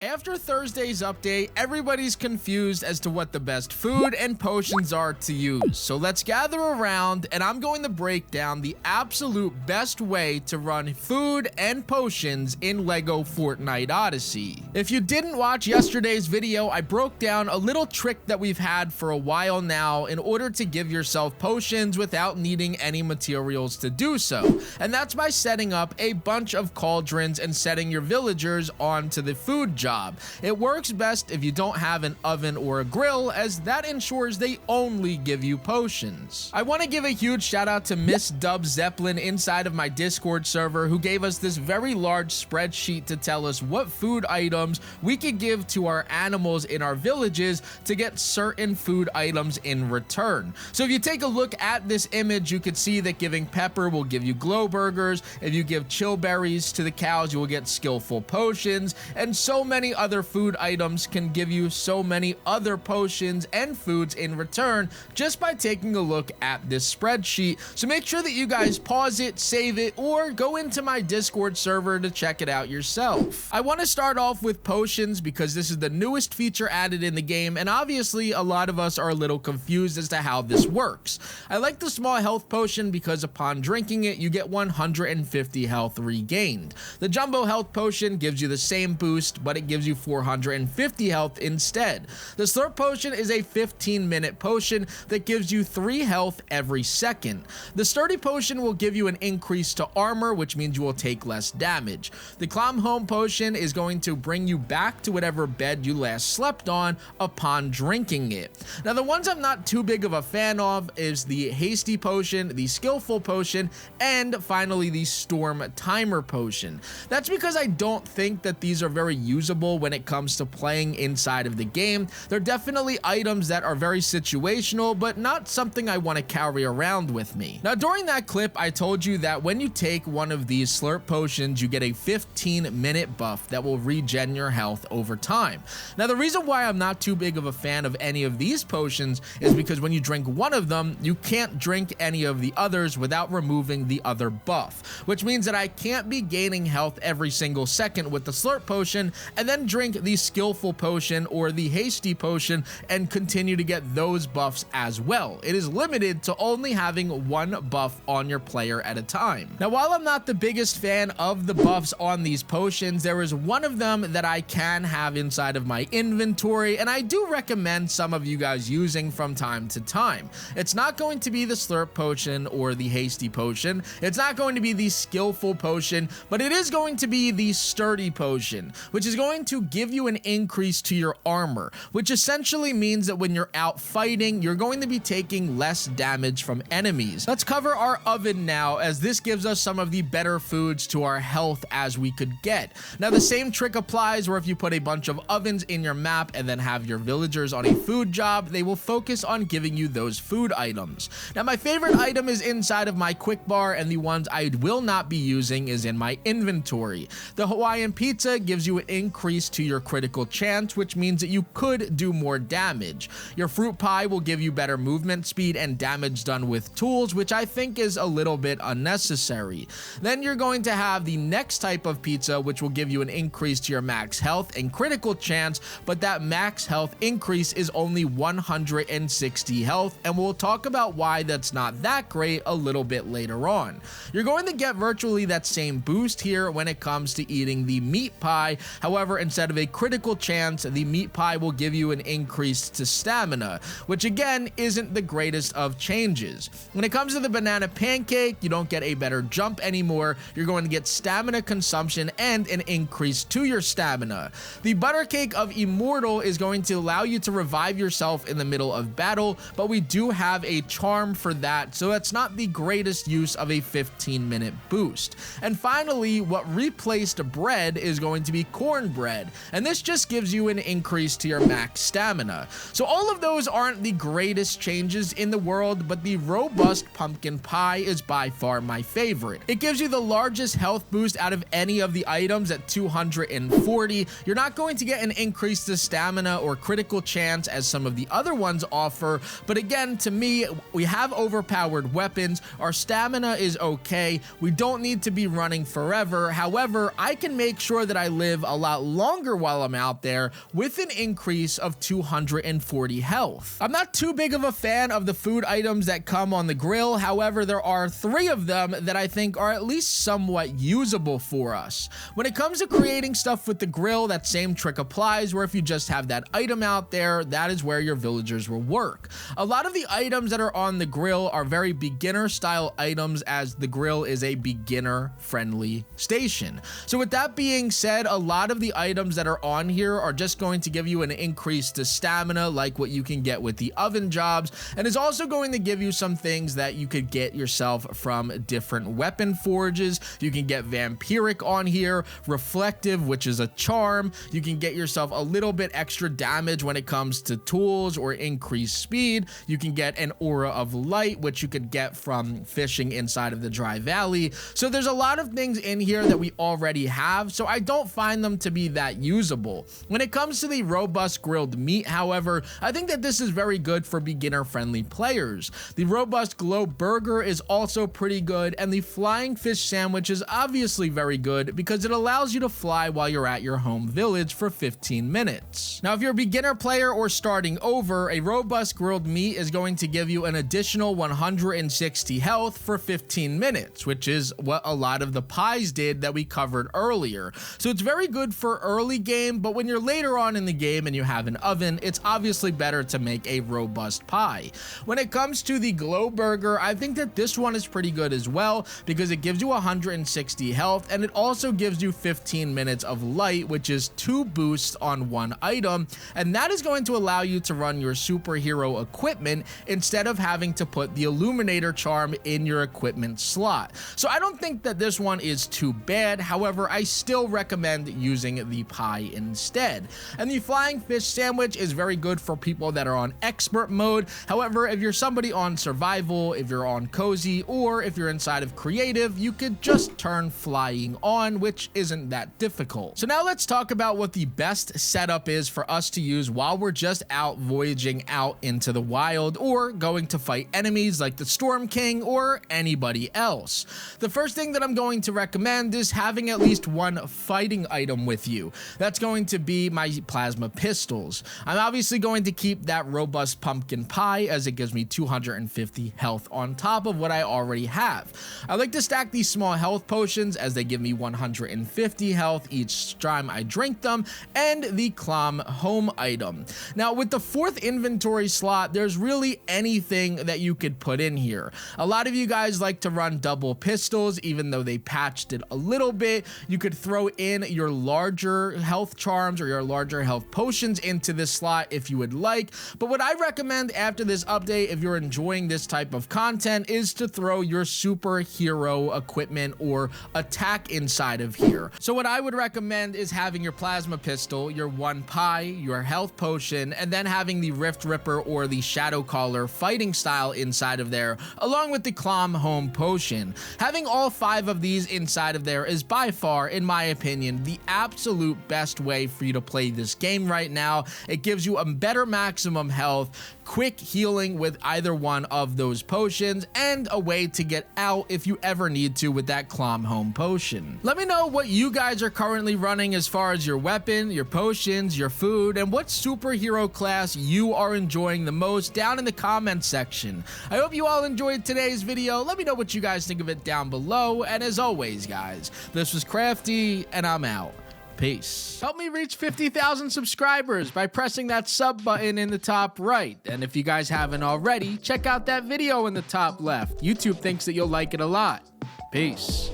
After Thursday's update, everybody's confused as to what the best food and potions are to use. So let's gather around and I'm going to break down the absolute best way to run food and potions in LEGO Fortnite Odyssey. If you didn't watch yesterday's video, I broke down a little trick that we've had for a while now in order to give yourself potions without needing any materials to do so. And that's by setting up a bunch of cauldrons and setting your villagers onto the food job. It works best if you don't have an oven or a grill, as that ensures they only give you potions. I want to give a huge shout out to Miss Dub Zeppelin inside of my Discord server, who gave us this very large spreadsheet to tell us what food items we could give to our animals in our villages to get certain food items in return. So if you take a look at this image, you could see that giving pepper will give you glow burgers. If you give chill berries to the cows, you will get skillful potions, and so many other food items can give you so many other potions and foods in return just by taking a look at this spreadsheet. So make sure that you guys pause it, save it, or go into my Discord server to check it out yourself. I want to start off with potions because this is the newest feature added in the game, and obviously a lot of us are a little confused as to how this works. I like the small health potion because upon drinking it, you get 150 health regained. The jumbo health potion gives you the same boost, but it gives you 450 health instead. The slurp potion is a 15-minute potion that gives you 3 health every second. The sturdy potion will give you an increase to armor, which means you will take less damage. The climb home potion is going to bring you back to whatever bed you last slept on upon drinking it. Now, the ones I'm not too big of a fan of is the hasty potion, the skillful potion, and finally the storm timer potion. That's because I don't think that these are very usable when it comes to playing inside of the game. They're definitely items that are very situational, but not something I want to carry around with me. Now, during that clip, I told you that when you take one of these slurp potions, you get a 15-minute buff that will regen your health over time. Now, the reason why I'm not too big of a fan of any of these potions is because when you drink one of them, you can't drink any of the others without removing the other buff, which means that I can't be gaining health every single second with the slurp potion and then drink the skillful potion or the hasty potion and continue to get those buffs as well. It is limited to only having one buff on your player at a time. Now, while I'm not the biggest fan of the buffs on these potions, there is one of them that I can have inside of my inventory, and I do recommend some of you guys using from time to time. It's not going to be the slurp potion or the hasty potion. It's not going to be the skillful potion, but it is going to be the sturdy potion, which is going to give you an increase to your armor, which essentially means that when you're out fighting, you're going to be taking less damage from enemies. Let's cover our oven now, as this gives us some of the better foods to our health as we could get. Now, the same trick applies where if you put a bunch of ovens in your map and then have your villagers on a food job, they will focus on giving you those food items. Now, my favorite item is inside of my quick bar, and the ones I will not be using is in my inventory. The Hawaiian pizza gives you an increase to your critical chance, which means that you could do more damage. Your fruit pie will give you better movement speed and damage done with tools, which I think is a little bit unnecessary. Then you're going to have the next type of pizza, which will give you an increase to your max health and critical chance, but that max health increase is only 160 health, and we'll talk about why that's not that great a little bit later on. You're going to get virtually that same boost here when it comes to eating the meat pie. However, instead of a critical chance, the meat pie will give you an increase to stamina, which again isn't the greatest of changes. When it comes to the banana pancake, you don't get a better jump anymore. You're going to get stamina consumption and an increase to your stamina. The butter cake of Immortal is going to allow you to revive yourself in the middle of battle, but we do have a charm for that, so that's not the greatest use of a 15-minute boost. And finally, what replaced bread is going to be cornbread, and this just gives you an increase to your max stamina. So all of those aren't the greatest changes in the world, but the robust pumpkin pie is by far my favorite. It gives you the largest health boost out of any of the items at 240. You're not going to get an increase to stamina or critical chance as some of the other ones offer, but again, to me, we have overpowered weapons. Our stamina is okay. We don't need to be running forever. However, I can make sure that I live a lot longer while I'm out there with an increase of 240 health. I'm not too big of a fan of the food items that come on the grill. However, there are 3 of them that I think are at least somewhat usable for us. When it comes to creating stuff with the grill, that same trick applies, where if you just have that item out there, that is where your villagers will work. A lot of the items that are on the grill are very beginner style items, as the grill is a beginner friendly station. So with that being said, a lot of the items that are on here are just going to give you an increase to stamina, like what you can get with the oven jobs, and is also going to give you some things that you could get yourself from different weapon forges. You can get vampiric on here, reflective, which is a charm. You can get yourself a little bit extra damage when it comes to tools or increased speed. You can get an aura of light, which you could get from fishing inside of the dry valley. So there's a lot of things in here that we already have, so I don't find them to be that usable. When it comes to the robust grilled meat, however, I think that this is very good for beginner friendly players. The robust glow burger is also pretty good, and the flying fish sandwich is obviously very good because it allows you to fly while you're at your home village for 15 minutes. Now, if you're a beginner player or starting over, a robust grilled meat is going to give you an additional 160 health for 15 minutes, which is what a lot of the pies did that we covered earlier. So it's very good for early game, but when you're later on in the game and you have an oven, it's obviously better to make a robust pie. When it comes to the glow burger, I think that this one is pretty good as well because it gives you 160 health, and it also gives you 15 minutes of light, which is 2 boosts on 1 item, and that is going to allow you to run your superhero equipment instead of having to put the illuminator charm in your equipment slot. So I don't think that this one is too bad. However, I still recommend using the pie instead. And the flying fish sandwich is very good for people that are on expert mode. However, if you're somebody on survival, if you're on cozy, or if you're inside of creative, you could just turn flying on, which isn't that difficult. So now let's talk about what the best setup is for us to use while we're just out voyaging out into the wild or going to fight enemies like the Storm King or anybody else. The first thing that I'm going to recommend is having at least 1 fighting item with you. That's going to be my plasma pistols. I'm obviously going to keep that robust pumpkin pie as it gives me 250 health on top of what I already have. I like to stack these small health potions as they give me 150 health each time I drink them, and the clam home item. Now with the 4th inventory slot, there's really anything that you could put in here. A lot of you guys like to run double pistols, even though they patched it a little bit. You could throw in your larger health charms or your larger health potions into this slot if you would like, but what I recommend after this update, if you're enjoying this type of content, is to throw your superhero equipment or attack inside of here. So what I would recommend is having your plasma pistol, your 1 pie, your health potion, and then having the Rift Ripper or the Shadow Caller fighting style inside of there, along with the clam home potion. Having all 5 of these inside of there is by far, in my opinion, the absolute best way for you to play this game right now. It gives you a better maximum health, quick healing with either one of those potions, and a way to get out if you ever need to with that clam home potion. Let me know what you guys are currently running as far as your weapon, your potions, your food, and what superhero class you are enjoying the most down in the comments section. I hope you all enjoyed today's video. Let me know what you guys think of it down below, and as always guys, this was Crafty, and I'm out. Peace. Help me reach 50,000 subscribers by pressing that sub button in the top right. And if you guys haven't already, check out that video in the top left. YouTube thinks that you'll like it a lot. Peace.